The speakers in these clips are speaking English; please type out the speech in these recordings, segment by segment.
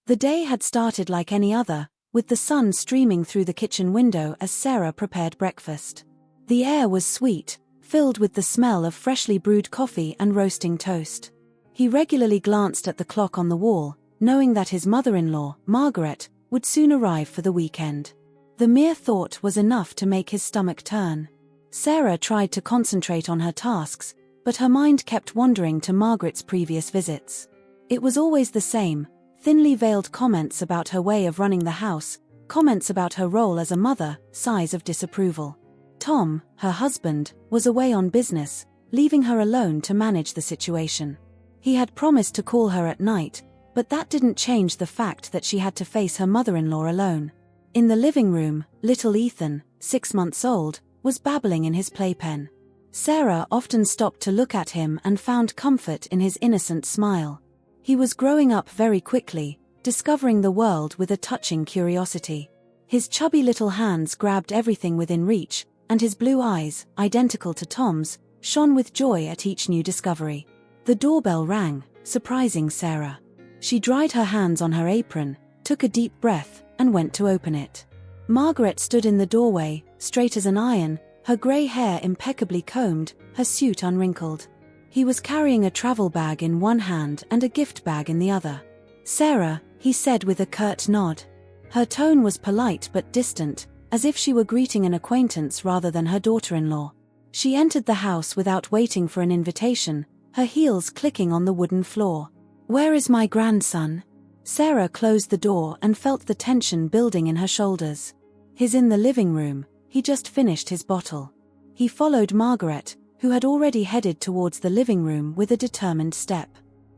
The day had started like any other, with the sun streaming through the kitchen window as Sarah prepared breakfast. The air was sweet, filled with the smell of freshly brewed coffee and roasting toast. He regularly glanced at the clock on the wall, knowing that his mother-in-law, Margaret, would soon arrive for the weekend. The mere thought was enough to make his stomach turn. Sarah tried to concentrate on her tasks, but her mind kept wandering to Margaret's previous visits. It was always the same, thinly veiled comments about her way of running the house, comments about her role as a mother, sighs of disapproval. Tom, her husband, was away on business, leaving her alone to manage the situation. He had promised to call her at night, but that didn't change the fact that she had to face her mother-in-law alone. In the living room, little Ethan, 6 months old, was babbling in his playpen. Sarah often stopped to look at him and found comfort in his innocent smile. He was growing up very quickly, discovering the world with a touching curiosity. His chubby little hands grabbed everything within reach, and his blue eyes, identical to Tom's, shone with joy at each new discovery. The doorbell rang, surprising Sarah. She dried her hands on her apron, took a deep breath, and went to open it. Margaret stood in the doorway, straight as an iron, her grey hair impeccably combed, her suit unwrinkled. He was carrying a travel bag in one hand and a gift bag in the other. "Sarah," he said with a curt nod. Her tone was polite but distant, as if she were greeting an acquaintance rather than her daughter-in-law. She entered the house without waiting for an invitation, her heels clicking on the wooden floor. "Where is my grandson?" Sarah closed the door and felt the tension building in her shoulders. "He's in the living room, he just finished his bottle." He followed Margaret, who had already headed towards the living room with a determined step.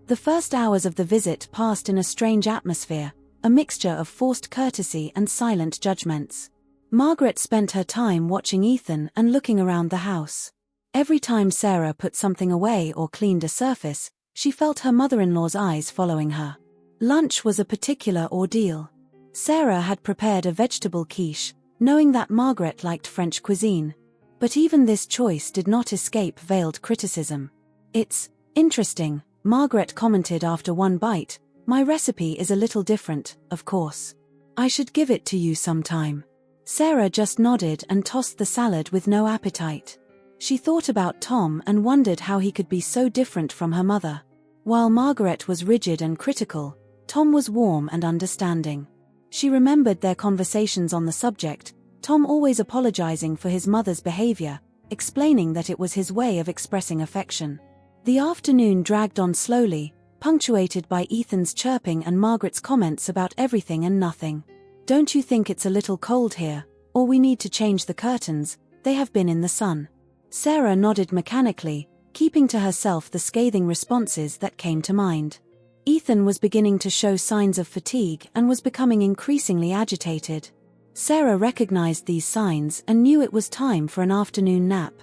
The first hours of the visit passed in a strange atmosphere, a mixture of forced courtesy and silent judgments. Margaret spent her time watching Ethan and looking around the house. Every time Sarah put something away or cleaned a surface, she felt her mother-in-law's eyes following her. Lunch was a particular ordeal. Sarah had prepared a vegetable quiche, knowing that Margaret liked French cuisine. But even this choice did not escape veiled criticism. "It's interesting," Margaret commented after one bite. "My recipe is a little different, of course. I should give it to you sometime." Sarah just nodded and tossed the salad with no appetite. She thought about Tom and wondered how he could be so different from her mother. While Margaret was rigid and critical, Tom was warm and understanding. She remembered their conversations on the subject, Tom always apologizing for his mother's behavior, explaining that it was his way of expressing affection. The afternoon dragged on slowly, punctuated by Ethan's chirping and Margaret's comments about everything and nothing. "Don't you think it's a little cold here? Or we need to change the curtains, they have been in the sun." Sarah nodded mechanically, keeping to herself the scathing responses that came to mind. Ethan was beginning to show signs of fatigue and was becoming increasingly agitated. Sarah recognized these signs and knew it was time for an afternoon nap.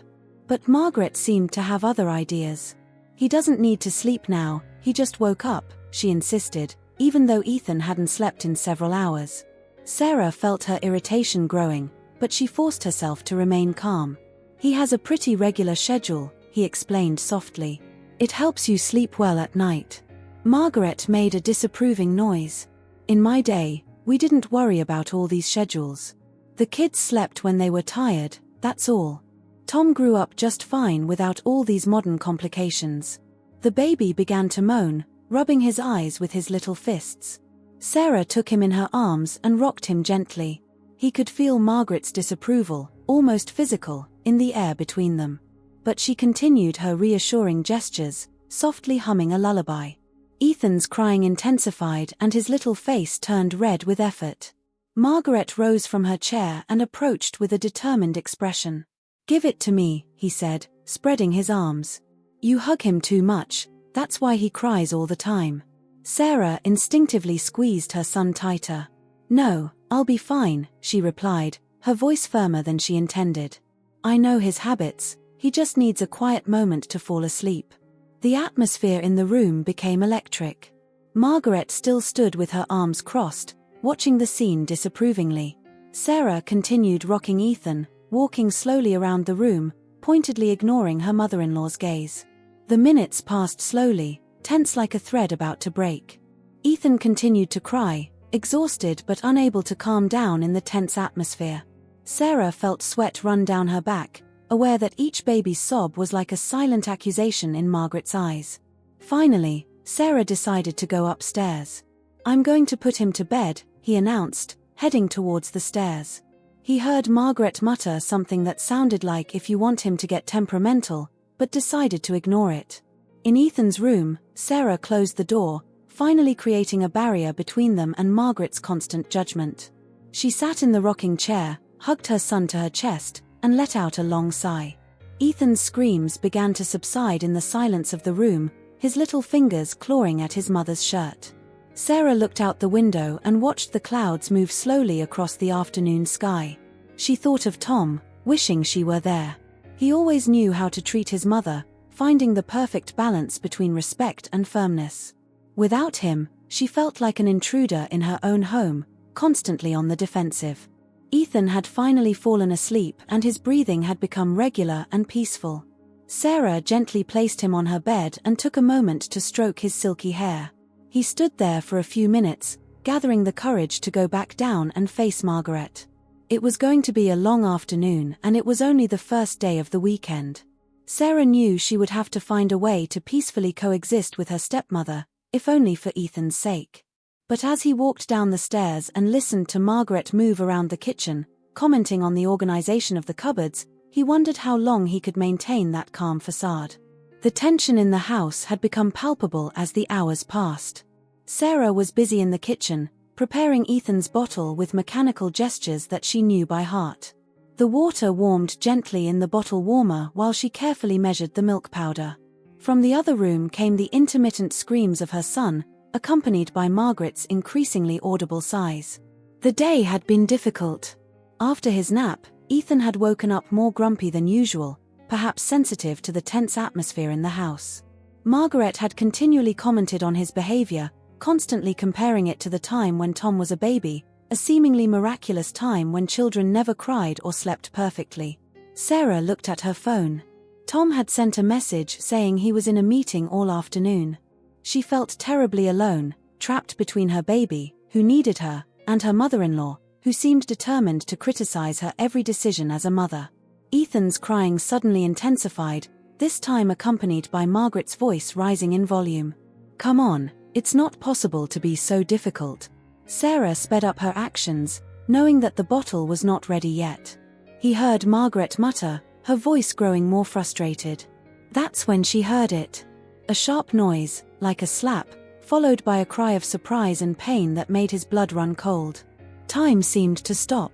But Margaret seemed to have other ideas. "He doesn't need to sleep now, he just woke up," she insisted, even though Ethan hadn't slept in several hours. Sarah felt her irritation growing, but she forced herself to remain calm. "He has a pretty regular schedule," he explained softly. "It helps you sleep well at night." Margaret made a disapproving noise. "In my day, we didn't worry about all these schedules. The kids slept when they were tired, that's all. Tom grew up just fine without all these modern complications." The baby began to moan, rubbing his eyes with his little fists. Sarah took him in her arms and rocked him gently. He could feel Margaret's disapproval, almost physical, in the air between them. But she continued her reassuring gestures, softly humming a lullaby. Ethan's crying intensified and his little face turned red with effort. Margaret rose from her chair and approached with a determined expression. "Give it to me," he said, spreading his arms. "You hug him too much, that's why he cries all the time." Sarah instinctively squeezed her son tighter. "No, I'll be fine," she replied, her voice firmer than she intended. "I know his habits, he just needs a quiet moment to fall asleep." The atmosphere in the room became electric. Margaret still stood with her arms crossed, watching the scene disapprovingly. Sarah continued rocking Ethan, walking slowly around the room, pointedly ignoring her mother-in-law's gaze. The minutes passed slowly, tense like a thread about to break. Ethan continued to cry, exhausted but unable to calm down in the tense atmosphere. Sarah felt sweat run down her back, aware that each baby's sob was like a silent accusation in Margaret's eyes. Finally, Sarah decided to go upstairs. "I'm going to put him to bed," he announced, heading towards the stairs. He heard Margaret mutter something that sounded like "if you want him to get temperamental," but decided to ignore it. In Ethan's room, Sarah closed the door, finally creating a barrier between them and Margaret's constant judgment. She sat in the rocking chair, hugged her son to her chest, and let out a long sigh. Ethan's screams began to subside in the silence of the room, his little fingers clawing at his mother's shirt. Sarah looked out the window and watched the clouds move slowly across the afternoon sky. She thought of Tom, wishing she were there. He always knew how to treat his mother, finding the perfect balance between respect and firmness. Without him, she felt like an intruder in her own home, constantly on the defensive. Ethan had finally fallen asleep and his breathing had become regular and peaceful. Sarah gently placed him on her bed and took a moment to stroke his silky hair. He stood there for a few minutes, gathering the courage to go back down and face Margaret. It was going to be a long afternoon and it was only the first day of the weekend. Sarah knew she would have to find a way to peacefully coexist with her stepmother, if only for Ethan's sake. But as he walked down the stairs and listened to Margaret move around the kitchen, commenting on the organization of the cupboards, he wondered how long he could maintain that calm facade. The tension in the house had become palpable as the hours passed. Sarah was busy in the kitchen, preparing Ethan's bottle with mechanical gestures that she knew by heart. The water warmed gently in the bottle warmer while she carefully measured the milk powder. From the other room came the intermittent screams of her son, accompanied by Margaret's increasingly audible sighs. The day had been difficult. After his nap, Ethan had woken up more grumpy than usual, perhaps sensitive to the tense atmosphere in the house. Margaret had continually commented on his behavior, constantly comparing it to the time when Tom was a baby, a seemingly miraculous time when children never cried or slept perfectly. Sarah looked at her phone. Tom had sent a message saying he was in a meeting all afternoon. She felt terribly alone, trapped between her baby, who needed her, and her mother-in-law, who seemed determined to criticize her every decision as a mother. Ethan's crying suddenly intensified, this time accompanied by Margaret's voice rising in volume. "Come on, it's not possible to be so difficult." Sarah sped up her actions, knowing that the bottle was not ready yet. He heard Margaret mutter, her voice growing more frustrated. That's when she heard it. A sharp noise, like a slap, followed by a cry of surprise and pain that made his blood run cold. Time seemed to stop.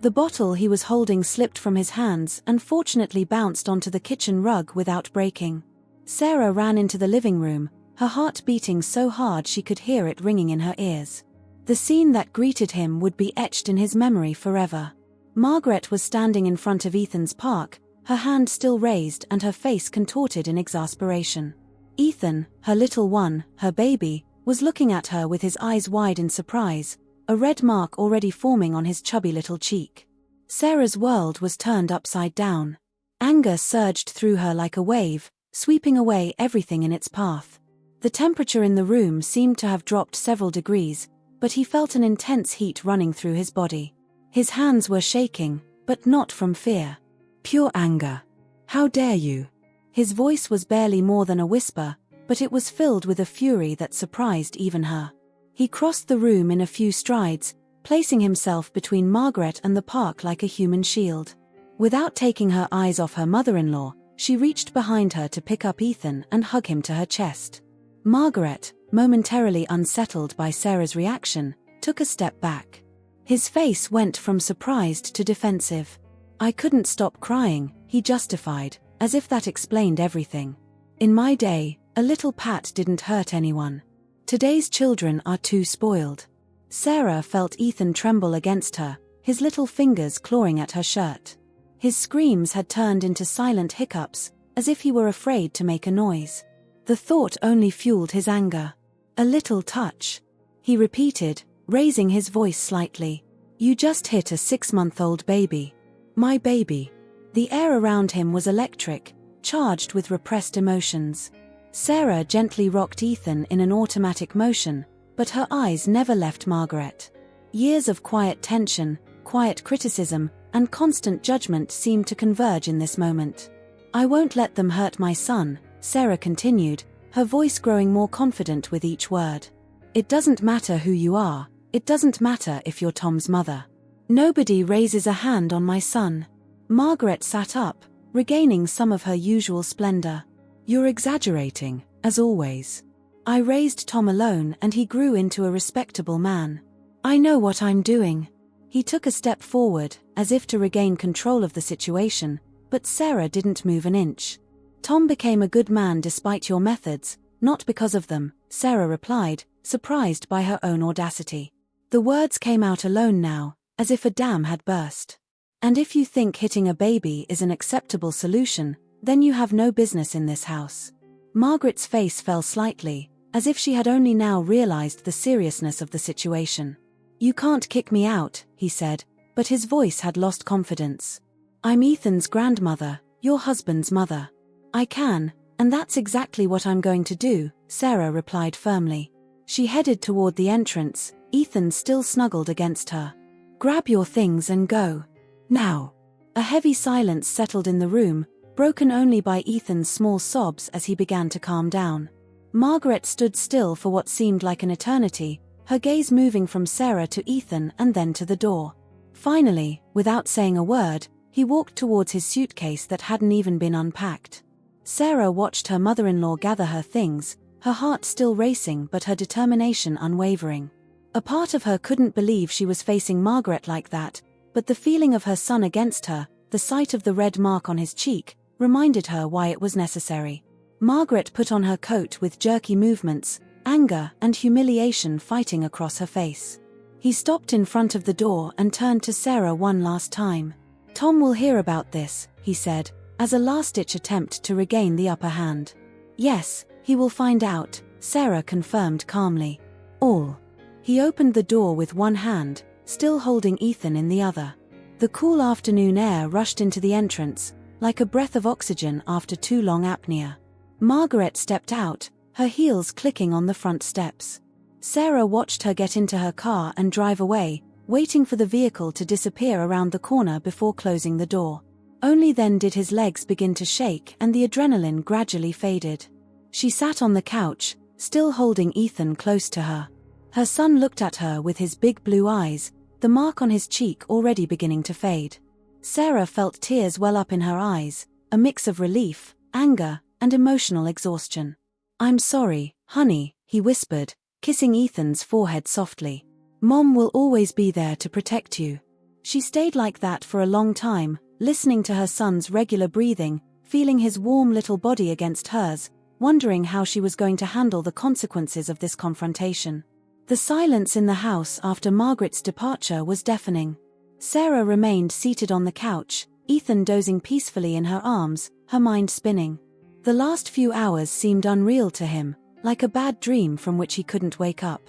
The bottle he was holding slipped from his hands and fortunately bounced onto the kitchen rug without breaking. Sarah ran into the living room, her heart beating so hard she could hear it ringing in her ears. The scene that greeted him would be etched in his memory forever. Margaret was standing in front of Ethan's park, her hand still raised and her face contorted in exasperation. Ethan, her little one, her baby, was looking at her with his eyes wide in surprise, a red mark already forming on his chubby little cheek. Sarah's world was turned upside down. Anger surged through her like a wave, sweeping away everything in its path. The temperature in the room seemed to have dropped several degrees, but he felt an intense heat running through his body. His hands were shaking, but not from fear. Pure anger. "How dare you?" His voice was barely more than a whisper, but it was filled with a fury that surprised even her. He crossed the room in a few strides, placing himself between Margaret and the park like a human shield. Without taking her eyes off her mother-in-law, she reached behind her to pick up Ethan and hug him to her chest. Margaret, momentarily unsettled by Sarah's reaction, took a step back. His face went from surprised to defensive. "I couldn't stop crying," he justified, as if that explained everything. "In my day, a little pat didn't hurt anyone. Today's children are too spoiled." Sarah felt Ethan tremble against her, his little fingers clawing at her shirt. His screams had turned into silent hiccups, as if he were afraid to make a noise. The thought only fueled his anger. "A little touch," he repeated, raising his voice slightly. "You just hit a 6-month-old baby. My baby." The air around him was electric, charged with repressed emotions. Sarah gently rocked Ethan in an automatic motion, but her eyes never left Margaret. Years of quiet tension, quiet criticism, and constant judgment seemed to converge in this moment. "I won't let them hurt my son," Sarah continued, her voice growing more confident with each word. "It doesn't matter who you are, it doesn't matter if you're Tom's mother. Nobody raises a hand on my son." Margaret sat up, regaining some of her usual splendor. "You're exaggerating, as always. I raised Tom alone and he grew into a respectable man. I know what I'm doing." He took a step forward, as if to regain control of the situation, but Sarah didn't move an inch. "Tom became a good man despite your methods, not because of them," Sarah replied, surprised by her own audacity. The words came out alone now, as if a dam had burst. "And if you think hitting a baby is an acceptable solution, then you have no business in this house." Margaret's face fell slightly, as if she had only now realized the seriousness of the situation. "You can't kick me out," he said, but his voice had lost confidence. "I'm Ethan's grandmother, your husband's mother. I can, and that's exactly what I'm going to do," Sarah replied firmly. She headed toward the entrance, Ethan still snuggled against her. "Grab your things and go. Now." A heavy silence settled in the room, broken only by Ethan's small sobs as he began to calm down. Margaret stood still for what seemed like an eternity, her gaze moving from Sarah to Ethan and then to the door. Finally, without saying a word, he walked towards his suitcase that hadn't even been unpacked. Sarah watched her mother-in-law gather her things, her heart still racing but her determination unwavering. A part of her couldn't believe she was facing Margaret like that, but the feeling of her son against her, the sight of the red mark on his cheek, reminded her why it was necessary. Margaret put on her coat with jerky movements, anger and humiliation fighting across her face. He stopped in front of the door and turned to Sarah one last time. "Tom will hear about this," he said, as a last-ditch attempt to regain the upper hand. "Yes, he will find out," Sarah confirmed calmly. "All." He opened the door with one hand, still holding Ethan in the other. The cool afternoon air rushed into the entrance, like a breath of oxygen after too long apnea. Margaret stepped out, her heels clicking on the front steps. Sarah watched her get into her car and drive away, waiting for the vehicle to disappear around the corner before closing the door. Only then did his legs begin to shake and the adrenaline gradually faded. She sat on the couch, still holding Ethan close to her. Her son looked at her with his big blue eyes, the mark on his cheek already beginning to fade. Sarah felt tears well up in her eyes, a mix of relief, anger, and emotional exhaustion. "I'm sorry, honey," he whispered, kissing Ethan's forehead softly. "Mom will always be there to protect you." She stayed like that for a long time, listening to her son's regular breathing, feeling his warm little body against hers, wondering how she was going to handle the consequences of this confrontation. The silence in the house after Margaret's departure was deafening. Sarah remained seated on the couch, Ethan dozing peacefully in her arms, her mind spinning. The last few hours seemed unreal to him, like a bad dream from which he couldn't wake up.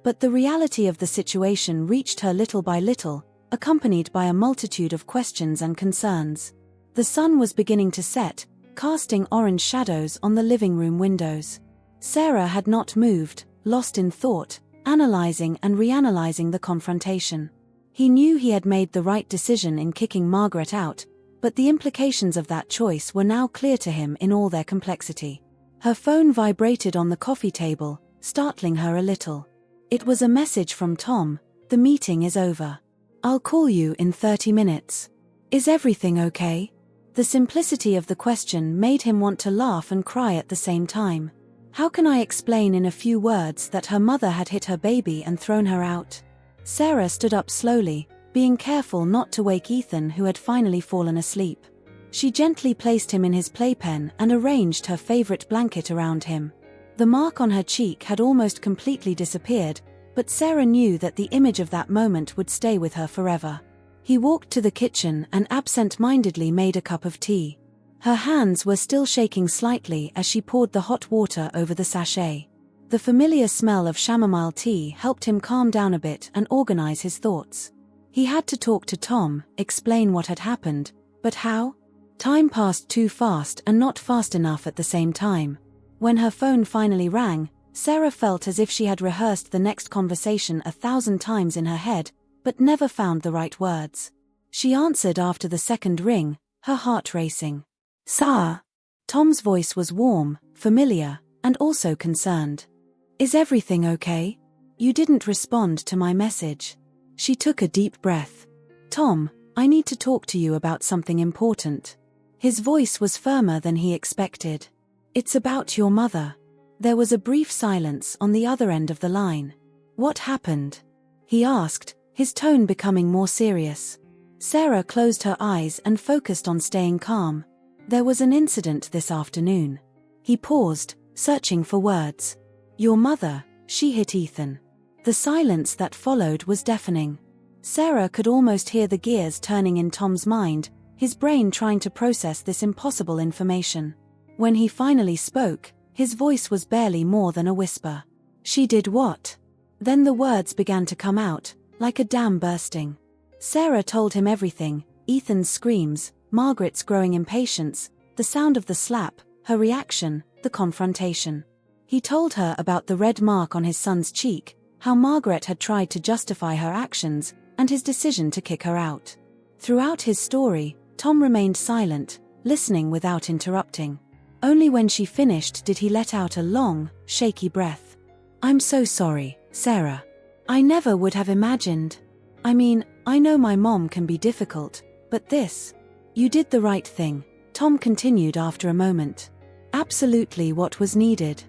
But the reality of the situation reached her little by little, accompanied by a multitude of questions and concerns. The sun was beginning to set, casting orange shadows on the living room windows. Sarah had not moved, lost in thought, analyzing and reanalyzing the confrontation. He knew he had made the right decision in kicking Margaret out, but the implications of that choice were now clear to him in all their complexity. Her phone vibrated on the coffee table, startling her a little. It was a message from Tom. "The meeting is over. I'll call you in 30 minutes. Is everything okay?" The simplicity of the question made him want to laugh and cry at the same time. How can I explain in a few words that her mother had hit her baby and thrown her out? Sarah stood up slowly, being careful not to wake Ethan, who had finally fallen asleep. She gently placed him in his playpen and arranged her favorite blanket around him. The mark on her cheek had almost completely disappeared, but Sarah knew that the image of that moment would stay with her forever. He walked to the kitchen and absent-mindedly made a cup of tea. Her hands were still shaking slightly as she poured the hot water over the sachet. The familiar smell of chamomile tea helped him calm down a bit and organize his thoughts. He had to talk to Tom, explain what had happened, but how? Time passed too fast and not fast enough at the same time. When her phone finally rang, Sarah felt as if she had rehearsed the next conversation 1,000 times in her head, but never found the right words. She answered after the second ring, her heart racing. "Sir." Tom's voice was warm, familiar, and also concerned. "Is everything okay? You didn't respond to my message." She took a deep breath. "Tom, I need to talk to you about something important." His voice was firmer than he expected. "It's about your mother." There was a brief silence on the other end of the line. "What happened?" he asked, his tone becoming more serious. Sarah closed her eyes and focused on staying calm. "There was an incident this afternoon." He paused, searching for words. "Your mother, she hit Ethan." The silence that followed was deafening. Sarah could almost hear the gears turning in Tom's mind, his brain trying to process this impossible information. When he finally spoke, his voice was barely more than a whisper. "She did what?" Then the words began to come out, like a dam bursting. Sarah told him everything: Ethan's screams, Margaret's growing impatience, the sound of the slap, her reaction, the confrontation. He told her about the red mark on his son's cheek, how Margaret had tried to justify her actions, and his decision to kick her out. Throughout his story, Tom remained silent, listening without interrupting. Only when she finished did he let out a long, shaky breath. "I'm so sorry, Sarah. I never would have imagined. I mean, I know my mom can be difficult, but this. You did the right thing," Tom continued after a moment. "Absolutely what was needed."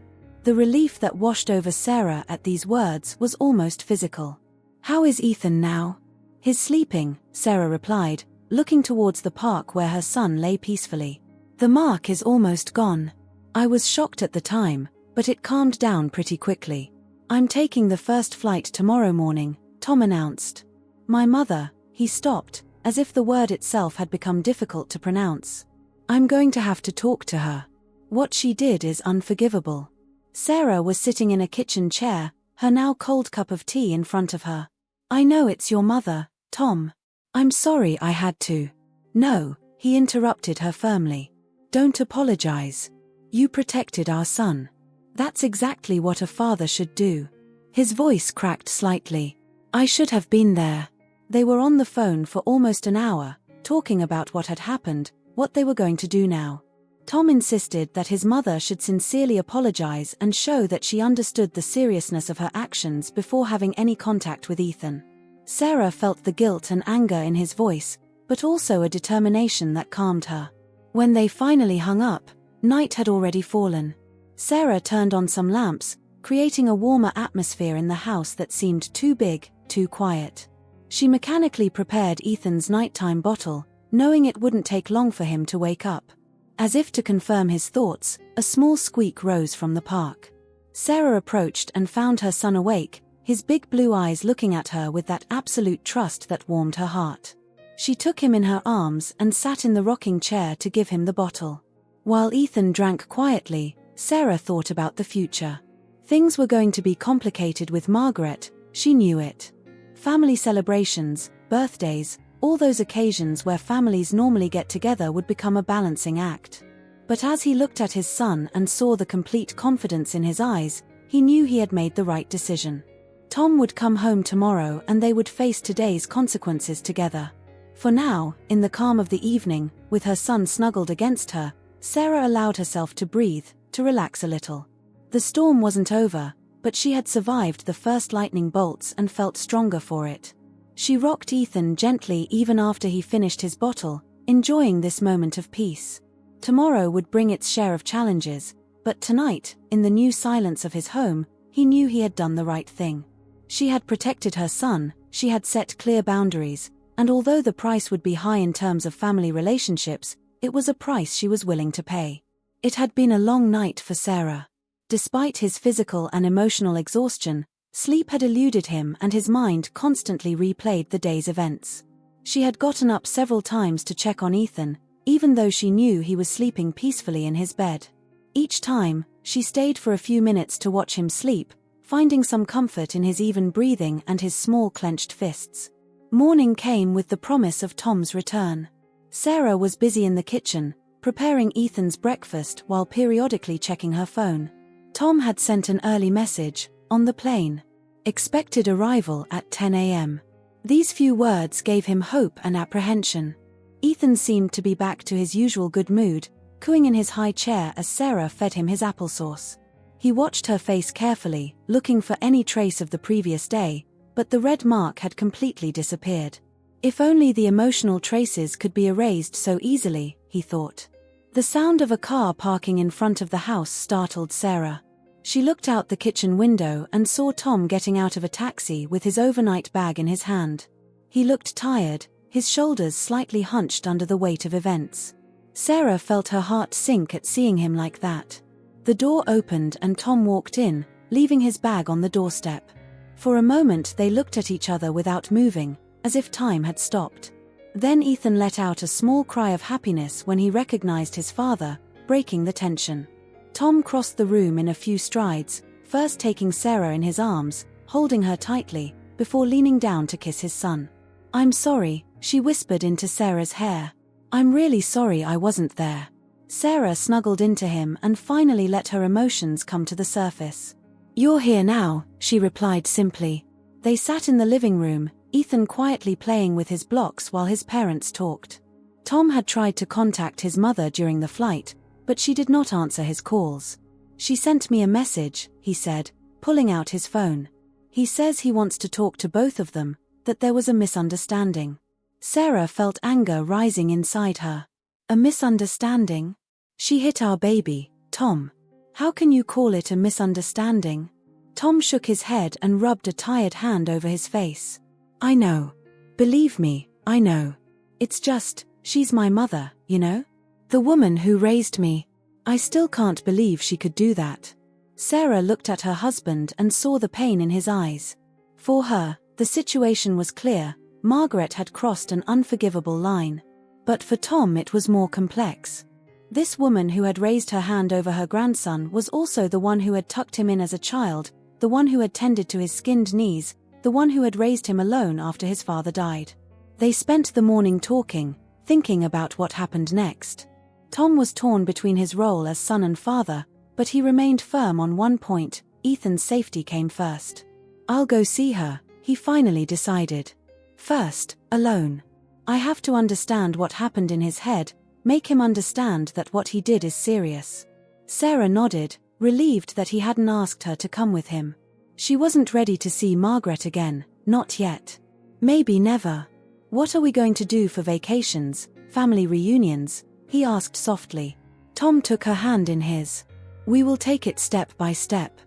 The relief that washed over Sarah at these words was almost physical. "How is Ethan now?" "He's sleeping," Sarah replied, looking towards the park where her son lay peacefully. "The mark is almost gone. I was shocked at the time, but it calmed down pretty quickly. I'm taking the first flight tomorrow morning," Tom announced. "My mother," he stopped, as if the word itself had become difficult to pronounce. "I'm going to have to talk to her. What she did is unforgivable." Sarah was sitting in a kitchen chair, her now cold cup of tea in front of her. "I know it's your mother, Tom. I'm sorry I had to." "No," he interrupted her firmly. "Don't apologize. You protected our son. That's exactly what a father should do." His voice cracked slightly. "I should have been there." They were on the phone for almost an hour, talking about what had happened, what they were going to do now. Tom insisted that his mother should sincerely apologize and show that she understood the seriousness of her actions before having any contact with Ethan. Sarah felt the guilt and anger in his voice, but also a determination that calmed her. When they finally hung up, night had already fallen. Sarah turned on some lamps, creating a warmer atmosphere in the house that seemed too big, too quiet. She mechanically prepared Ethan's nighttime bottle, knowing it wouldn't take long for him to wake up. As if to confirm his thoughts, a small squeak rose from the park. Sarah approached and found her son awake, his big blue eyes looking at her with that absolute trust that warmed her heart. She took him in her arms and sat in the rocking chair to give him the bottle. While Ethan drank quietly, Sarah thought about the future. Things were going to be complicated with Margaret, she knew it. Family celebrations, birthdays, all those occasions where families normally get together would become a balancing act. But as he looked at his son and saw the complete confidence in his eyes, he knew he had made the right decision. Tom would come home tomorrow and they would face today's consequences together. For now, in the calm of the evening, with her son snuggled against her, Sarah allowed herself to breathe, to relax a little. The storm wasn't over, but she had survived the first lightning bolts and felt stronger for it. She rocked Ethan gently even after he finished his bottle, enjoying this moment of peace. Tomorrow would bring its share of challenges, but tonight, in the new silence of his home, he knew he had done the right thing. She had protected her son, she had set clear boundaries, and although the price would be high in terms of family relationships, it was a price she was willing to pay. It had been a long night for Sarah. Despite his physical and emotional exhaustion, sleep had eluded him and his mind constantly replayed the day's events. She had gotten up several times to check on Ethan, even though she knew he was sleeping peacefully in his bed. Each time, she stayed for a few minutes to watch him sleep, finding some comfort in his even breathing and his small clenched fists. Morning came with the promise of Tom's return. Sarah was busy in the kitchen, preparing Ethan's breakfast while periodically checking her phone. Tom had sent an early message, on the plane. Expected arrival at 10 a.m. These few words gave him hope and apprehension. Ethan seemed to be back to his usual good mood, cooing in his high chair as Sarah fed him his applesauce. He watched her face carefully, looking for any trace of the previous day, but the red mark had completely disappeared. If only the emotional traces could be erased so easily, he thought. The sound of a car parking in front of the house startled Sarah. She looked out the kitchen window and saw Tom getting out of a taxi with his overnight bag in his hand. He looked tired, his shoulders slightly hunched under the weight of events. Sarah felt her heart sink at seeing him like that. The door opened and Tom walked in, leaving his bag on the doorstep. For a moment they looked at each other without moving, as if time had stopped. Then Ethan let out a small cry of happiness when he recognized his father, breaking the tension. Tom crossed the room in a few strides, first taking Sarah in his arms, holding her tightly, before leaning down to kiss his son. "I'm sorry," she whispered into Sarah's hair. "I'm really sorry I wasn't there." Sarah snuggled into him and finally let her emotions come to the surface. "You're here now," she replied simply. They sat in the living room, Ethan quietly playing with his blocks while his parents talked. Tom had tried to contact his mother during the flight, but she did not answer his calls. "She sent me a message," he said, pulling out his phone. "He says he wants to talk to both of them, that there was a misunderstanding." Sarah felt anger rising inside her. "A misunderstanding? She hit our baby, Tom. How can you call it a misunderstanding?" Tom shook his head and rubbed a tired hand over his face. "I know. Believe me, I know. It's just, she's my mother, you know? The woman who raised me. I still can't believe she could do that." Sarah looked at her husband and saw the pain in his eyes. For her, the situation was clear. Margaret had crossed an unforgivable line. But for Tom it was more complex. This woman who had raised her hand over her grandson was also the one who had tucked him in as a child, the one who had tended to his skinned knees, the one who had raised him alone after his father died. They spent the morning talking, thinking about what happened next. Tom was torn between his role as son and father, but he remained firm on one point: Ethan's safety came first. "I'll go see her," he finally decided. "First, alone. I have to understand what happened in his head, make him understand that what he did is serious." Sarah nodded, relieved that he hadn't asked her to come with him. She wasn't ready to see Margaret again, not yet. Maybe never. "What are we going to do for vacations, family reunions?" he asked softly. Tom took her hand in his. "We will take it step by step.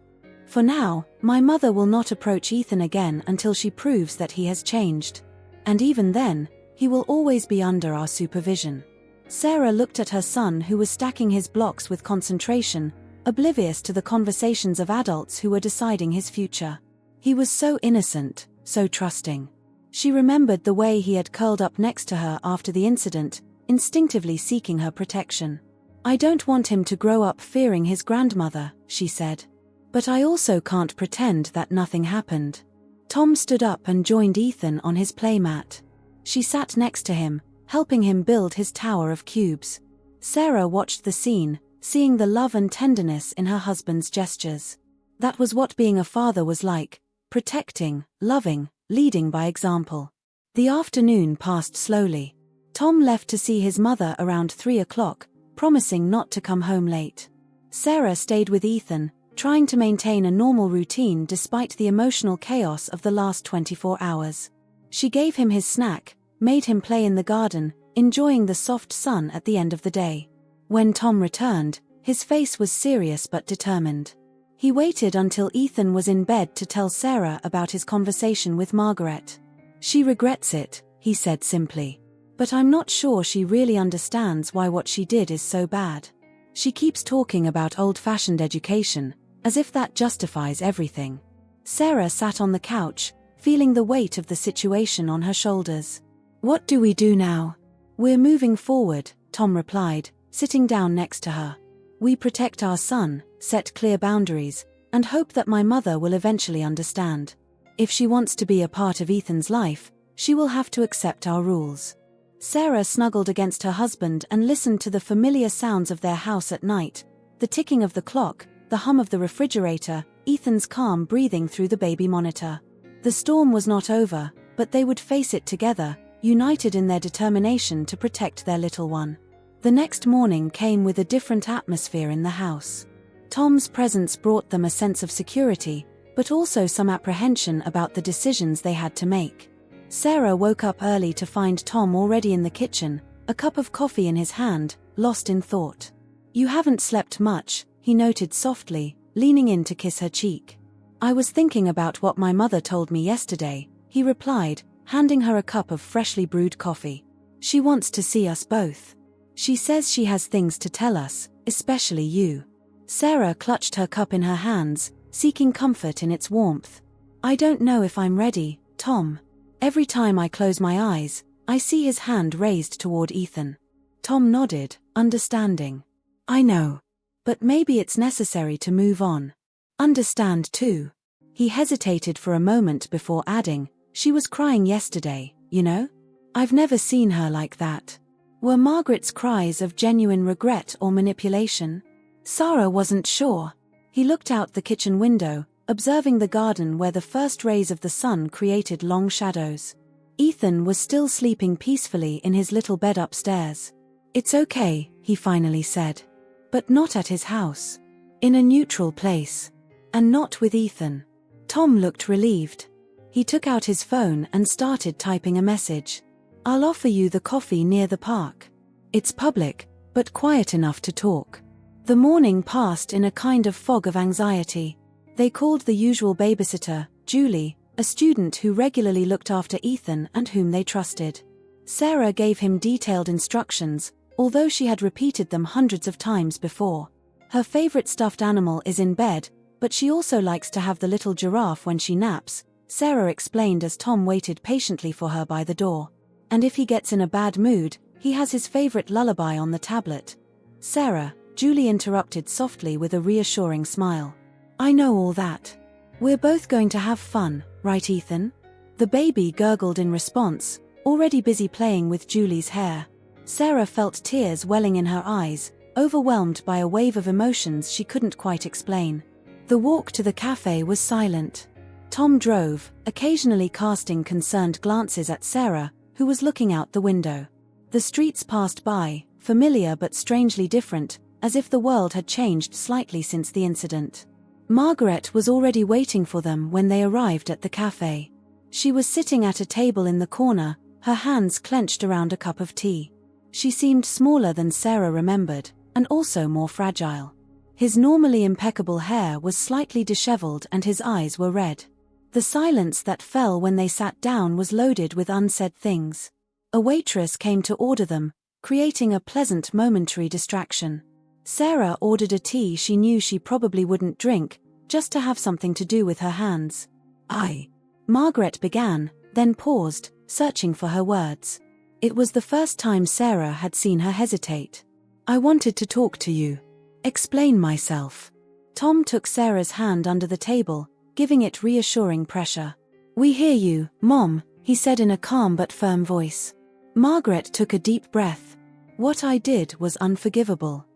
For now, my mother will not approach Ethan again until she proves that he has changed. And even then, he will always be under our supervision." Sarah looked at her son, who was stacking his blocks with concentration, oblivious to the conversations of adults who were deciding his future. He was so innocent, so trusting. She remembered the way he had curled up next to her after the incident, instinctively seeking her protection. "I don't want him to grow up fearing his grandmother," she said. "But I also can't pretend that nothing happened." Tom stood up and joined Ethan on his playmat. She sat next to him, helping him build his tower of cubes. Sarah watched the scene, seeing the love and tenderness in her husband's gestures. That was what being a father was like: protecting, loving, leading by example. The afternoon passed slowly. Tom left to see his mother around 3 o'clock, promising not to come home late. Sarah stayed with Ethan, trying to maintain a normal routine despite the emotional chaos of the last 24 hours. She gave him his snack, made him play in the garden, enjoying the soft sun at the end of the day. When Tom returned, his face was serious but determined. He waited until Ethan was in bed to tell Sarah about his conversation with Margaret. "She regrets it," he said simply. "But I'm not sure she really understands why what she did is so bad. She keeps talking about old-fashioned education, as if that justifies everything." Sarah sat on the couch, feeling the weight of the situation on her shoulders. "What do we do now?" "We're moving forward," Tom replied, sitting down next to her. "We protect our son, set clear boundaries, and hope that my mother will eventually understand. If she wants to be a part of Ethan's life, she will have to accept our rules." Sarah snuggled against her husband and listened to the familiar sounds of their house at night: the ticking of the clock, the hum of the refrigerator, Ethan's calm breathing through the baby monitor. The storm was not over, but they would face it together, united in their determination to protect their little one. The next morning came with a different atmosphere in the house. Tom's presence brought them a sense of security, but also some apprehension about the decisions they had to make. Sarah woke up early to find Tom already in the kitchen, a cup of coffee in his hand, lost in thought. "You haven't slept much," he noted softly, leaning in to kiss her cheek. "I was thinking about what my mother told me yesterday," he replied, handing her a cup of freshly brewed coffee. "She wants to see us both. She says she has things to tell us, especially you." Sarah clutched her cup in her hands, seeking comfort in its warmth. "I don't know if I'm ready, Tom. Every time I close my eyes, I see his hand raised toward Ethan." Tom nodded, understanding. "I know. But maybe it's necessary to move on. Understand too." He hesitated for a moment before adding, "She was crying yesterday, you know? I've never seen her like that." Were Margaret's cries of genuine regret or manipulation? Sarah wasn't sure. He looked out the kitchen window, observing the garden where the first rays of the sun created long shadows. Ethan was still sleeping peacefully in his little bed upstairs. "It's okay," he finally said. "But not at his house. In a neutral place. And not with Ethan." Tom looked relieved. He took out his phone and started typing a message. "I'll offer you the coffee near the park. It's public, but quiet enough to talk." The morning passed in a kind of fog of anxiety. They called the usual babysitter, Julie, a student who regularly looked after Ethan and whom they trusted. Sarah gave him detailed instructions, although she had repeated them hundreds of times before. Her favorite stuffed animal is in bed, but she also likes to have the little giraffe when she naps, Sarah explained as Tom waited patiently for her by the door. And if he gets in a bad mood, he has his favorite lullaby on the tablet. "Sarah," Julie interrupted softly with a reassuring smile. "I know all that. We're both going to have fun, right, Ethan?" The baby gurgled in response, already busy playing with Julie's hair. Sarah felt tears welling in her eyes, overwhelmed by a wave of emotions she couldn't quite explain. The walk to the cafe was silent. Tom drove, occasionally casting concerned glances at Sarah, who was looking out the window. The streets passed by, familiar but strangely different, as if the world had changed slightly since the incident. Margaret was already waiting for them when they arrived at the cafe. She was sitting at a table in the corner, her hands clenched around a cup of tea. She seemed smaller than Sarah remembered, and also more fragile. His normally impeccable hair was slightly disheveled and his eyes were red. The silence that fell when they sat down was loaded with unsaid things. A waitress came to order them, creating a pleasant momentary distraction. Sarah ordered a tea she knew she probably wouldn't drink, just to have something to do with her hands. Margaret began, then paused, searching for her words. It was the first time Sarah had seen her hesitate. "I wanted to talk to you. Explain myself." Tom took Sarah's hand under the table, giving it reassuring pressure. "We hear you, Mom," he said in a calm but firm voice. Margaret took a deep breath. "What I did was unforgivable.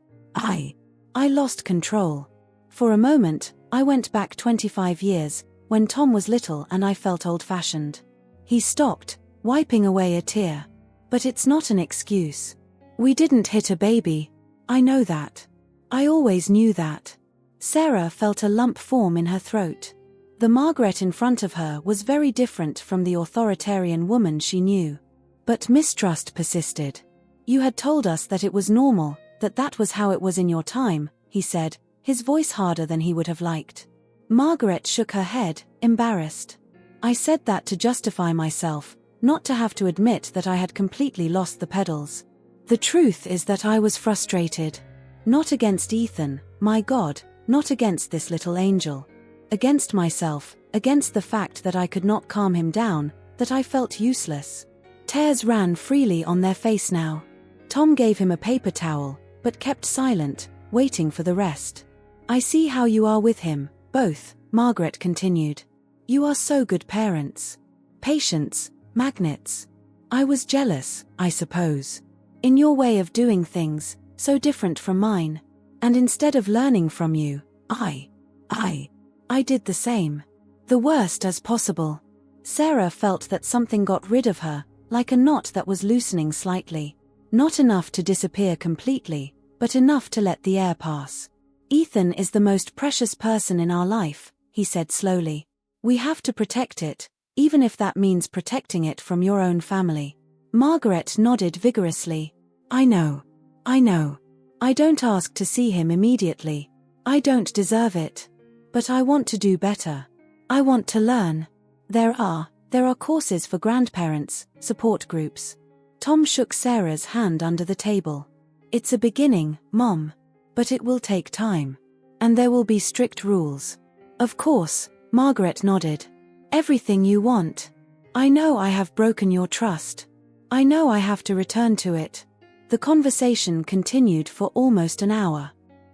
I lost control. For a moment, I went back 25 years, when Tom was little and I felt old-fashioned." He stopped, wiping away a tear. "But it's not an excuse. We didn't hit a baby. I know that. I always knew that." Sarah felt a lump form in her throat. The Margaret in front of her was very different from the authoritarian woman she knew. But mistrust persisted. "You had told us that it was normal, that was how it was in your time," he said, his voice harder than he would have liked. Margaret shook her head, embarrassed. "I said that to justify myself, not to have to admit that I had completely lost the pedals. The truth is that I was frustrated. Not against Ethan, my God, not against this little angel. Against myself, against the fact that I could not calm him down, that I felt useless." Tears ran freely on their face now. Tom gave him a paper towel, but kept silent, waiting for the rest. "I see how you are with him, both," Margaret continued. "You are so good parents. Patients, magnets. I was jealous, I suppose. In your way of doing things, so different from mine. And instead of learning from you, I did the same. The worst as possible. Sarah felt that something got rid of her, like a knot that was loosening slightly. Not enough to disappear completely, but enough to let the air pass. Ethan is the most precious person in our life, he said slowly. We have to protect it, even if that means protecting it from your own family. Margaret nodded vigorously. I know. I don't ask to see him immediately. I don't deserve it. But I want to do better. I want to learn. There are courses for grandparents, support groups. Tom shook Sarah's hand under the table. It's a beginning, Mom. But it will take time. And there will be strict rules. Of course, Margaret nodded. Everything you want. I know I have broken your trust. I know I have to return to it. The conversation continued for almost an hour.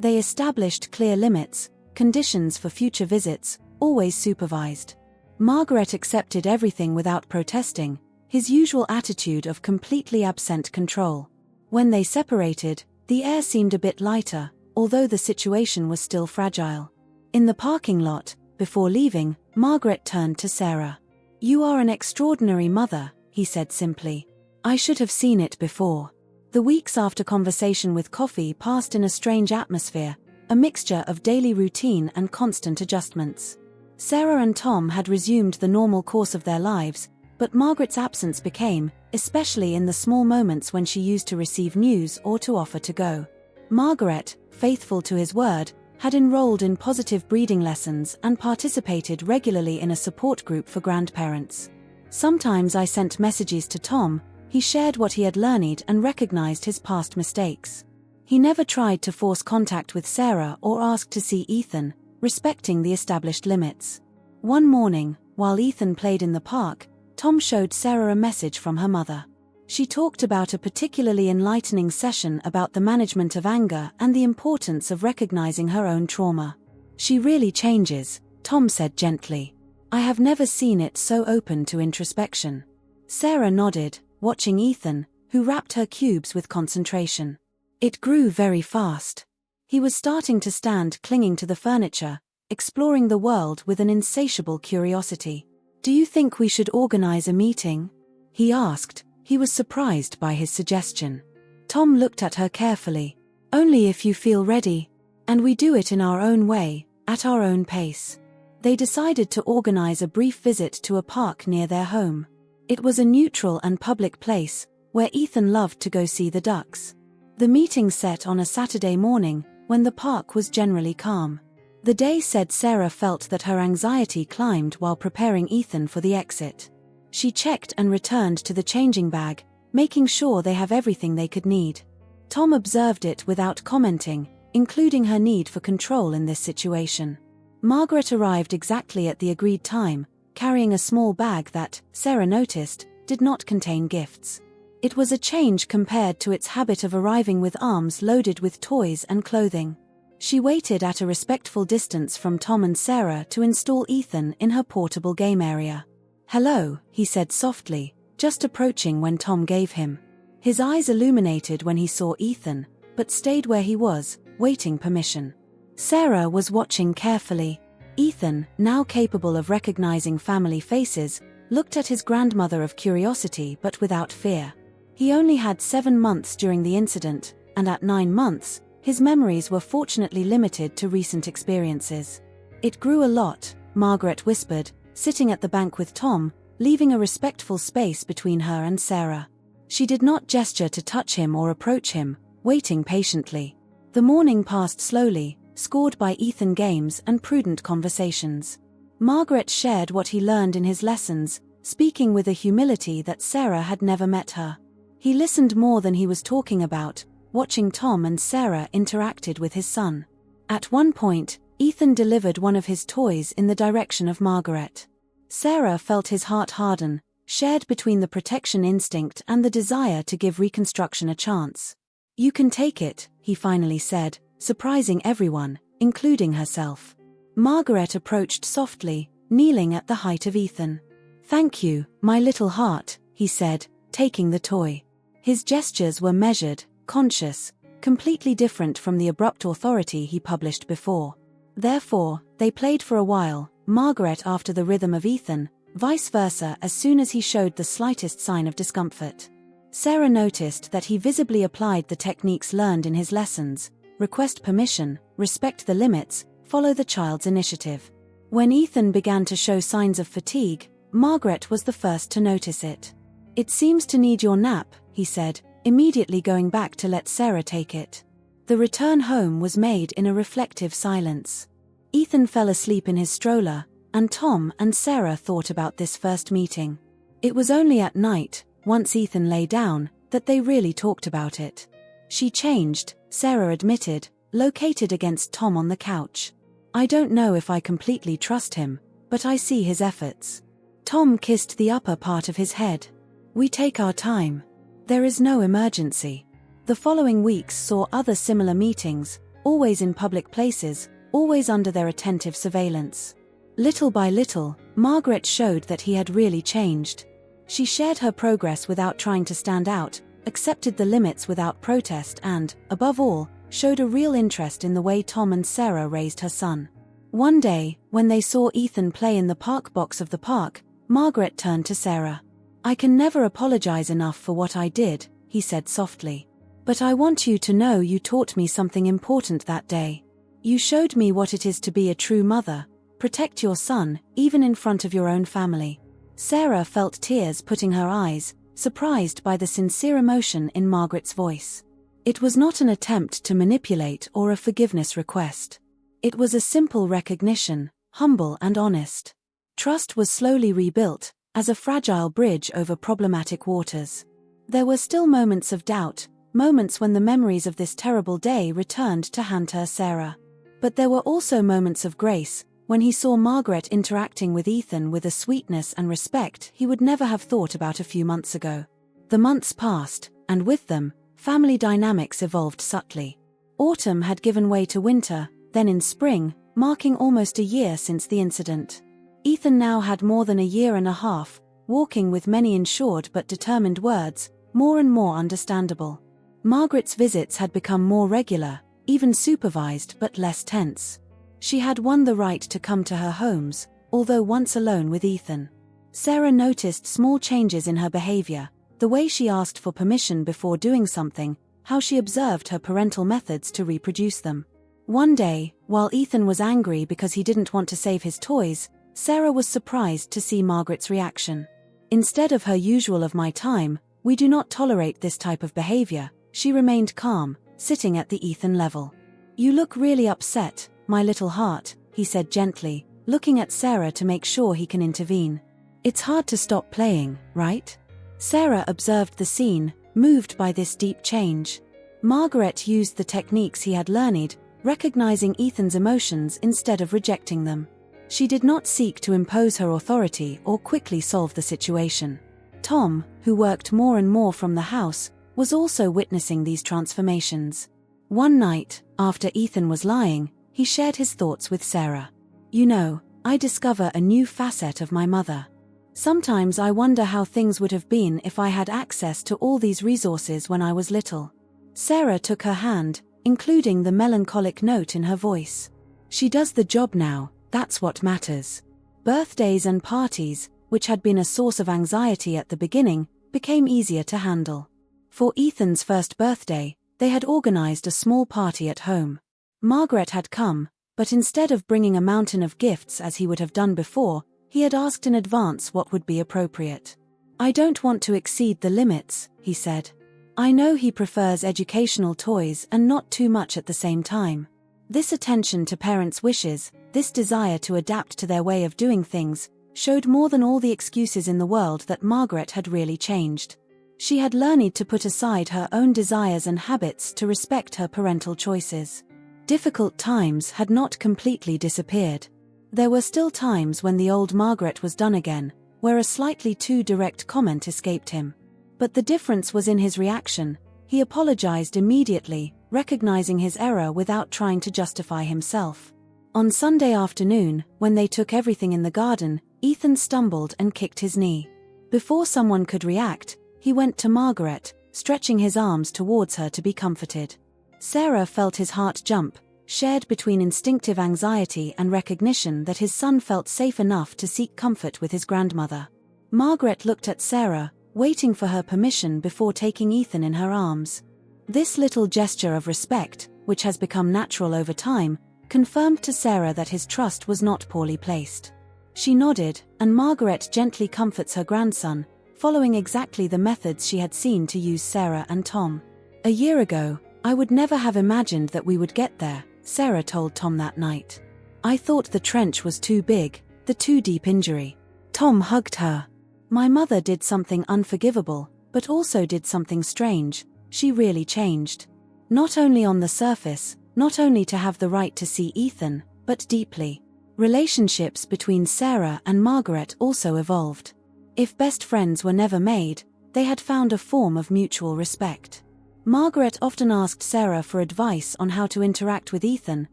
They established clear limits, conditions for future visits, always supervised. Margaret accepted everything without protesting, his usual attitude of completely absent control. When they separated, the air seemed a bit lighter, although the situation was still fragile. In the parking lot, before leaving, Margaret turned to Sarah. You are an extraordinary mother, he said simply. I should have seen it before. The weeks after conversation with coffee passed in a strange atmosphere, a mixture of daily routine and constant adjustments. Sarah and Tom had resumed the normal course of their lives, but Margaret's absence became, especially in the small moments when she used to receive news or to offer to go. Margaret, faithful to his word, had enrolled in positive breeding lessons and participated regularly in a support group for grandparents. Sometimes I sent messages to Tom. He shared what he had learned and recognized his past mistakes. He never tried to force contact with Sarah or ask to see Ethan, respecting the established limits. One morning, while Ethan played in the park, Tom showed Sarah a message from her mother. She talked about a particularly enlightening session about the management of anger and the importance of recognizing her own trauma. She really changes, Tom said gently. I have never seen it so open to introspection. Sarah nodded, watching Ethan, who wrapped her cubes with concentration. It grew very fast. He was starting to stand clinging to the furniture, exploring the world with an insatiable curiosity. Do you think we should organize a meeting? He asked. He was surprised by his suggestion. Tom looked at her carefully. Only if you feel ready. And we do it in our own way, at our own pace. They decided to organize a brief visit to a park near their home. It was a neutral and public place, where Ethan loved to go see the ducks. The meeting set on a Saturday morning, when the park was generally calm. The day said Sarah felt that her anxiety climbed while preparing Ethan for the exit. She checked and returned to the changing bag, making sure they have everything they could need. Tom observed it without commenting, including her need for control in this situation. Margaret arrived exactly at the agreed time, carrying a small bag that, Sarah noticed, did not contain gifts. It was a change compared to its habit of arriving with arms loaded with toys and clothing. She waited at a respectful distance from Tom and Sarah to install Ethan in her portable game area. Hello, he said softly, just approaching when Tom gave him. His eyes illuminated when he saw Ethan, but stayed where he was, waiting permission. Sarah was watching carefully. Ethan, now capable of recognizing family faces, looked at his grandmother of curiosity but without fear. He only had 7 months during the incident, and at 9 months, his memories were fortunately limited to recent experiences. It grew a lot, Margaret whispered, sitting at the bank with Tom, leaving a respectful space between her and Sarah. She did not gesture to touch him or approach him, waiting patiently. The morning passed slowly, scored by Ethan games and prudent conversations. Margaret shared what he learned in his lessons, speaking with a humility that Sarah had never met her. He listened more than he was talking about, watching Tom and Sarah interacted with his son. At one point, Ethan delivered one of his toys in the direction of Margaret. Sarah felt his heart harden, shared between the protection instinct and the desire to give reconstruction a chance. You can take it, he finally said, surprising everyone, including herself. Margaret approached softly, kneeling at the height of Ethan. Thank you, my little heart, he said, taking the toy. His gestures were measured, conscious, completely different from the abrupt authority he published before. Therefore, they played for a while, Margaret after the rhythm of Ethan, vice versa as soon as he showed the slightest sign of discomfort. Sarah noticed that he visibly applied the techniques learned in his lessons: request permission, respect the limits, follow the child's initiative. When Ethan began to show signs of fatigue, Margaret was the first to notice it. "It seems to need your nap," he said, immediately going back to let Sarah take it. The return home was made in a reflective silence. Ethan fell asleep in his stroller, and Tom and Sarah thought about this first meeting. It was only at night, once Ethan lay down, that they really talked about it. "She changed," Sarah admitted, located against Tom on the couch. "I don't know if I completely trust him, but I see his efforts." Tom kissed the upper part of his head. "We take our time. There is no emergency." The following weeks saw other similar meetings, always in public places, always under their attentive surveillance. Little by little, Margaret showed that he had really changed. She shared her progress without trying to stand out, accepted the limits without protest and, above all, showed a real interest in the way Tom and Sarah raised her son. One day, when they saw Ethan play in the park box of the park, Margaret turned to Sarah. "I can never apologize enough for what I did," he said softly. "But I want you to know you taught me something important that day. You showed me what it is to be a true mother. Protect your son, even in front of your own family." Sarah felt tears putting her eyes, surprised by the sincere emotion in Margaret's voice. It was not an attempt to manipulate or a forgiveness request. It was a simple recognition, humble and honest. Trust was slowly rebuilt, as a fragile bridge over problematic waters. There were still moments of doubt, moments when the memories of this terrible day returned to haunt her Sarah. But there were also moments of grace, when he saw Margaret interacting with Ethan with a sweetness and respect he would never have thought about a few months ago. The months passed, and with them, family dynamics evolved subtly. Autumn had given way to winter, then in spring, marking almost a year since the incident. Ethan now had more than a year and a half, walking with many insured but determined words, more and more understandable. Margaret's visits had become more regular, even supervised but less tense. She had won the right to come to her homes, although once alone with Ethan. Sarah noticed small changes in her behavior, the way she asked for permission before doing something, how she observed her parental methods to reproduce them. One day, while Ethan was angry because he didn't want to save his toys, Sarah was surprised to see Margaret's reaction. Instead of her usual "of my time, we do not tolerate this type of behavior," she remained calm, sitting at the Ethan level. "You look really upset, my little heart," he said gently, looking at Sarah to make sure he can intervene. "It's hard to stop playing, right?" Sarah observed the scene, moved by this deep change. Margaret used the techniques he had learned, recognizing Ethan's emotions instead of rejecting them. She did not seek to impose her authority or quickly solve the situation. Tom, who worked more and more from the house, was also witnessing these transformations. One night, after Ethan was lying, he shared his thoughts with Sarah. "You know, I discover a new facet of my mother. Sometimes I wonder how things would have been if I had access to all these resources when I was little." Sarah took her hand, including the melancholic note in her voice. "She does the job now, that's what matters." Birthdays and parties, which had been a source of anxiety at the beginning, became easier to handle. For Ethan's first birthday, they had organized a small party at home. Margaret had come, but instead of bringing a mountain of gifts as he would have done before, he had asked in advance what would be appropriate. "I don't want to exceed the limits," he said. "I know he prefers educational toys and not too much at the same time." This attention to parents' wishes, this desire to adapt to their way of doing things, showed more than all the excuses in the world that Margaret had really changed. She had learned to put aside her own desires and habits to respect her parental choices. Difficult times had not completely disappeared. There were still times when the old Margaret was done again, where a slightly too direct comment escaped him. But the difference was in his reaction. He apologized immediately, recognizing his error without trying to justify himself. On Sunday afternoon, when they took everything in the garden, Ethan stumbled and kicked his knee. Before someone could react, he went to Margaret, stretching his arms towards her to be comforted. Sarah felt his heart jump. shared between instinctive anxiety and recognition that his son felt safe enough to seek comfort with his grandmother. Margaret looked at Sarah, waiting for her permission before taking Ethan in her arms. This little gesture of respect, which has become natural over time, confirmed to Sarah that his trust was not poorly placed. She nodded, and Margaret gently comforts her grandson, following exactly the methods she had seen to use Sarah and Tom. "A year ago, I would never have imagined that we would get there," Sarah told Tom that night. "I thought the trench was too big, the too deep injury." Tom hugged her. "My mother did something unforgivable, but also did something strange. She really changed. Not only on the surface, not only to have the right to see Ethan, but deeply." Relationships between Sarah and Margaret also evolved. If best friends were never made, they had found a form of mutual respect. Margaret often asked Sarah for advice on how to interact with Ethan,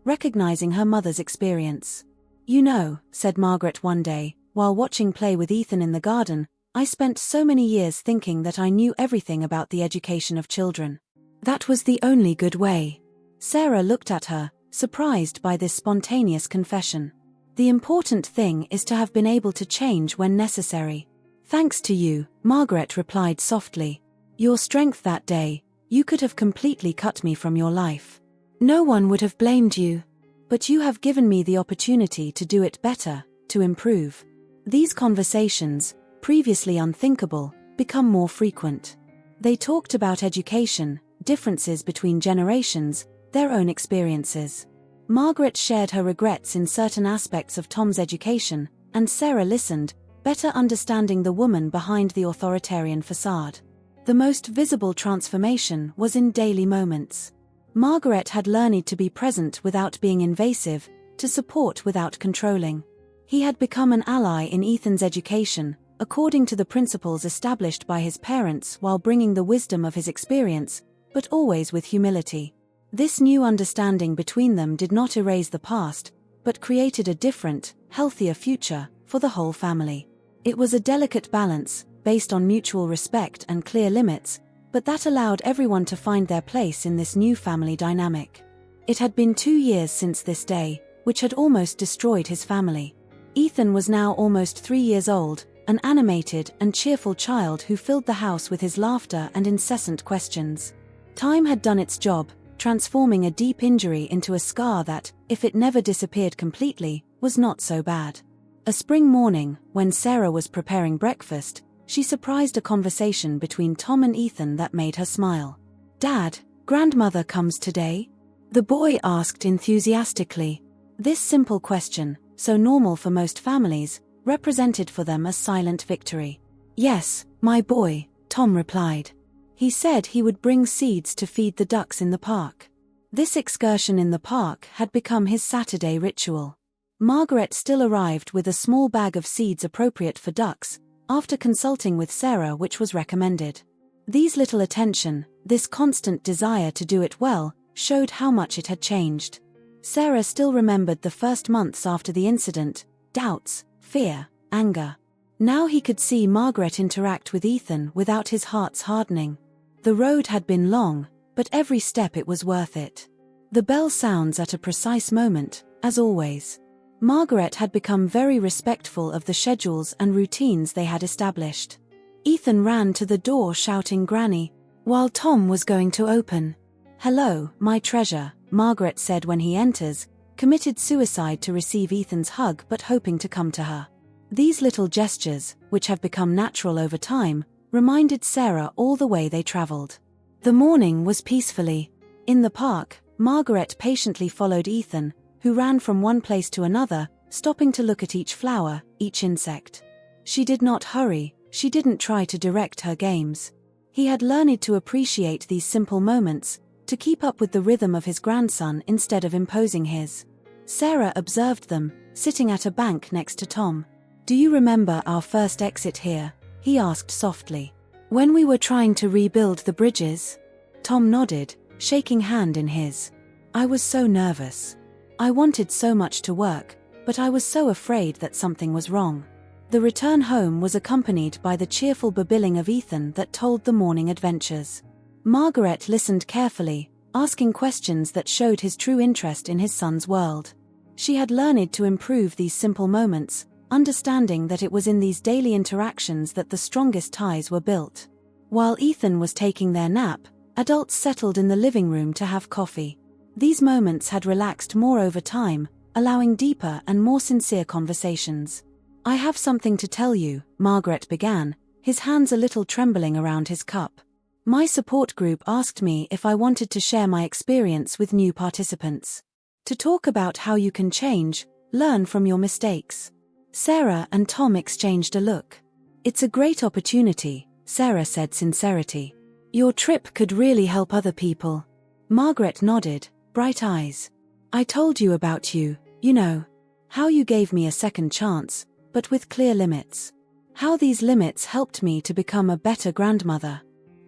recognizing her mother's experience. "You know," said Margaret one day, while watching play with Ethan in the garden, "I spent so many years thinking that I knew everything about the education of children. That was the only good way." Sarah looked at her, surprised by this spontaneous confession. "The important thing is to have been able to change when necessary." "Thanks to you," Margaret replied softly. "Your strength that day, you could have completely cut me from your life. No one would have blamed you. But you have given me the opportunity to do it better, to improve." These conversations, previously unthinkable, become more frequent. They talked about education, differences between generations, their own experiences. Margaret shared her regrets in certain aspects of Tom's education, and Sarah listened, better understanding the woman behind the authoritarian facade. The most visible transformation was in daily moments. Margaret had learned to be present without being invasive, to support without controlling. He had become an ally in Ethan's education, according to the principles established by his parents while bringing the wisdom of his experience, but always with humility. This new understanding between them did not erase the past, but created a different, healthier future for the whole family. It was a delicate balance, based on mutual respect and clear limits, but that allowed everyone to find their place in this new family dynamic. It had been 2 years since this day, which had almost destroyed his family. Ethan was now almost 3 years old, an animated and cheerful child who filled the house with his laughter and incessant questions. Time had done its job, transforming a deep injury into a scar that, if it never disappeared completely, was not so bad. A spring morning, when Sarah was preparing breakfast, she surprised a conversation between Tom and Ethan that made her smile. "Dad, grandmother comes today?" the boy asked enthusiastically. This simple question, so normal for most families, represented for them a silent victory. "Yes, my boy," Tom replied. He said he would bring seeds to feed the ducks in the park. This excursion in the park had become his Saturday ritual. Margaret still arrived with a small bag of seeds appropriate for ducks, after consulting with Sarah which was recommended. These little attention, this constant desire to do it well, showed how much it had changed. Sarah still remembered the first months after the incident, doubts, fear, anger. Now he could see Margaret interact with Ethan without his heart's hardening. The road had been long, but every step it was worth it. The bell sounds at a precise moment, as always. Margaret had become very respectful of the schedules and routines they had established. Ethan ran to the door shouting "Granny," while Tom was going to open. "Hello, my treasure," Margaret said when he enters, committed suicide to receive Ethan's hug but hoping to come to her. These little gestures, which have become natural over time, reminded Sarah all the way they traveled. The morning was peacefully. In the park, Margaret patiently followed Ethan, who ran from one place to another, stopping to look at each flower, each insect. She did not hurry, she didn't try to direct her games. He had learned to appreciate these simple moments, to keep up with the rhythm of his grandson instead of imposing his. Sarah observed them, sitting at a bank next to Tom. "Do you remember our first exit here?" he asked softly. "When we were trying to rebuild the bridges?" Tom nodded, shaking hand in his. "I was so nervous. I wanted so much to work, but I was so afraid that something was wrong." The return home was accompanied by the cheerful babbling of Ethan that told the morning adventures. Margaret listened carefully, asking questions that showed his true interest in his son's world. She had learned to improve these simple moments, understanding that it was in these daily interactions that the strongest ties were built. While Ethan was taking their nap, adults settled in the living room to have coffee. These moments had relaxed more over time, allowing deeper and more sincere conversations. "I have something to tell you," Margaret began, his hands a little trembling around his cup. "My support group asked me if I wanted to share my experience with new participants. To talk about how you can change, learn from your mistakes." Sarah and Tom exchanged a look. "It's a great opportunity," Sarah said sincerity. "Your trip could really help other people." Margaret nodded, bright eyes. "I told you about you, you know. How you gave me a second chance, but with clear limits. How these limits helped me to become a better grandmother."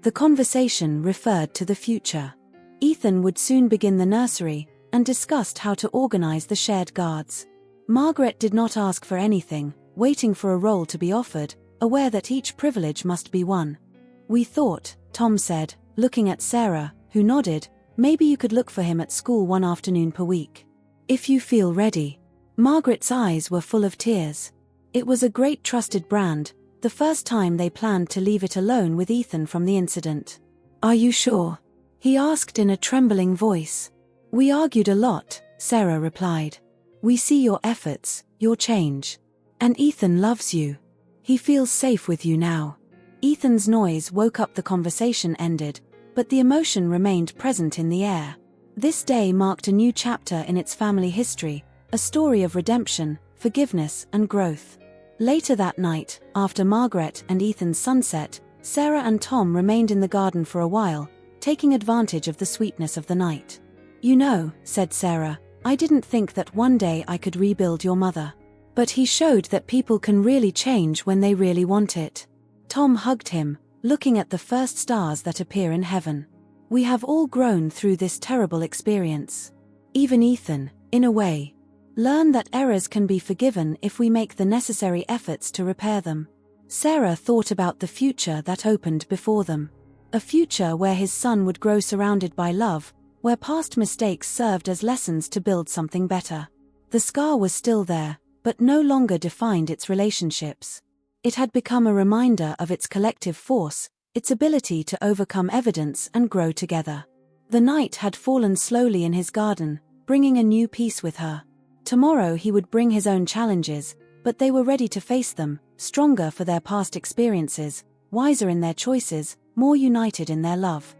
The conversation referred to the future. Ethan would soon begin the nursery, and discussed how to organize the shared guards. Margaret did not ask for anything, waiting for a role to be offered, aware that each privilege must be won. "We thought," Tom said, looking at Sarah, who nodded, "maybe you could look for him at school one afternoon per week. If you feel ready." Margaret's eyes were full of tears. It was a great trusted brand, the first time they planned to leave it alone with Ethan from the incident. "Are you sure?" he asked in a trembling voice. "We argued a lot," Sarah replied. "We see your efforts, your change. And Ethan loves you. He feels safe with you now." Ethan's noise woke up the conversation ended, but the emotion remained present in the air. This day marked a new chapter in its family history, a story of redemption, forgiveness, and growth. Later that night, after Margaret and Ethan's sunset, Sarah and Tom remained in the garden for a while, taking advantage of the sweetness of the night. "You know," said Sarah, "I didn't think that one day I could rebuild your mother. But he showed that people can really change when they really want it." Tom hugged him, looking at the first stars that appear in heaven. "We have all grown through this terrible experience. Even Ethan, in a way. Learn that errors can be forgiven if we make the necessary efforts to repair them." Sarah thought about the future that opened before them. A future where his son would grow surrounded by love, where past mistakes served as lessons to build something better. The scar was still there, but no longer defined its relationships. It had become a reminder of its collective force, its ability to overcome evidence and grow together. The night had fallen slowly in his garden, bringing a new peace with her. Tomorrow he would bring his own challenges, but they were ready to face them, stronger for their past experiences, wiser in their choices, more united in their love.